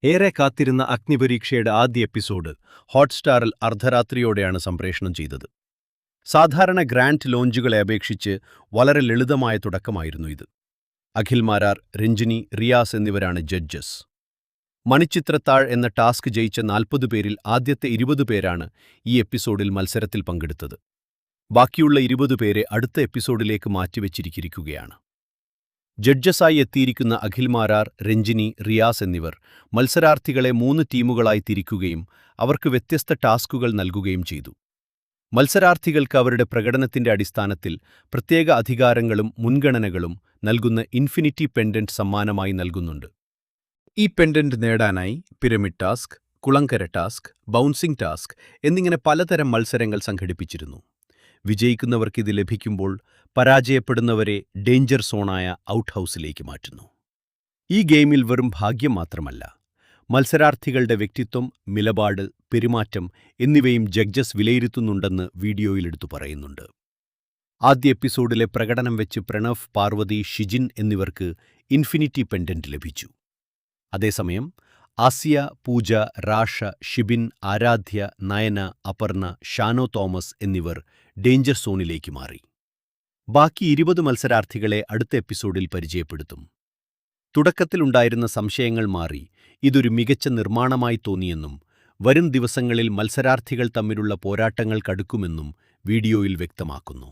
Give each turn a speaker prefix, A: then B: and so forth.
A: ഏറെ കാത്തിരുന്ന അഗ്നിപരീക്ഷയുടെ ആദ്യ എപ്പിസോഡ് ഹോട്ട്സ്റ്റാറിൽ അർദ്ധരാത്രിയോടെയാണ് സംപ്രേഷണം ചെയ്തത്. സാധാരണ ഗ്രാൻഡ് ലോഞ്ചുകളെ അപേക്ഷിച്ച് വളരെ ലളിതമായ തുടക്കമായിരുന്നു ഇത്. അഖിൽ മാരാർ, രഞ്ജിനി, റിയാസ് എന്നിവരാണ് ജഡ്ജസ്. മണിച്ചിത്രത്താഴ് എന്ന ടാസ്ക് ജയിച്ച 40 പേരിൽ ആദ്യത്തെ 20 പേരാണ് ഈ എപ്പിസോഡിൽ മത്സരത്തിൽ പങ്കെടുത്തത്. ബാക്കിയുള്ള 20 പേരെ അടുത്ത എപ്പിസോഡിലേക്ക് മാറ്റിവെച്ചിരിക്കുകയാണ്. ജഡ്ജസായി എത്തിയിരിക്കുന്ന അഖിൽ മാരാർ, രഞ്ജിനി, റിയാസ് എന്നിവർ മത്സരാർത്ഥികളെ 3 ടീമുകളായി തിരിക്കുകയും അവർക്ക് വ്യത്യസ്ത ടാസ്കുകൾ നൽകുകയും ചെയ്തു. മത്സരാർത്ഥികൾക്ക് അവരുടെ പ്രകടനത്തിന്റെ അടിസ്ഥാനത്തിൽ പ്രത്യേക അധികാരങ്ങളും മുൻഗണനകളും നൽകുന്ന ഇൻഫിനിറ്റി പെൻഡന്റ് സമ്മാനമായി നൽകുന്നുണ്ട്. ഈ പെൻഡന്റ് നേടാനായി pyramid task, Kulangara task, bouncing task എന്നിങ്ങനെ പലതരം മത്സരങ്ങൾ സംഘടിപ്പിച്ചിരുന്നു. വിജയിക്കുന്നവർക്ക് ഇത് ലഭിക്കുമ്പോൾ പരാജയപ്പെടുന്നവരെ ഡേഞ്ചർ സോണായ ഔട്ട് ഹൗസിലേക്ക് മാറ്റുന്നു. ഈ ഗെയിമിൽ വെറും ഭാഗ്യം മാത്രമല്ല, മത്സരാർത്ഥികളുടെ വ്യക്തിത്വം, നിലപാട്, പെരുമാറ്റം എന്നിവയും ജഡ്ജസ് വിലയിരുത്തുന്നുണ്ടെന്ന് വീഡിയോയിൽ എടുത്തു പറയുന്നുണ്ട്. ആദ്യ എപ്പിസോഡിലെ പ്രകടനം വെച്ച് പ്രണവ്, പാർവതി, ഷിജിൻ എന്നിവർക്ക് ഇൻഫിനിറ്റി പെൻഡന്റ് ലഭിച്ചു. അതേസമയം ആസിയ, പൂജ, റാഷ, ഷിബിൻ, ആരാധ്യ, നയന, അപർണ, ഷാനോ തോമസ് എന്നിവർ ഡേഞ്ചർ സോണിലേക്ക് മാറി. ബാക്കി 20 മത്സരാർത്ഥികളെ അടുത്ത എപ്പിസോഡിൽ പരിചയപ്പെടുത്തും. തുടക്കത്തിലുണ്ടായിരുന്ന സംശയങ്ങൾ മാറി ഇതൊരു മികച്ച നിർമ്മാണമായി തോന്നിയെന്നും വരും ദിവസങ്ങളിൽ മത്സരാർത്ഥികൾ തമ്മിലുള്ള പോരാട്ടങ്ങൾ കടുക്കുമെന്നും വീഡിയോയിൽ വ്യക്തമാക്കുന്നു.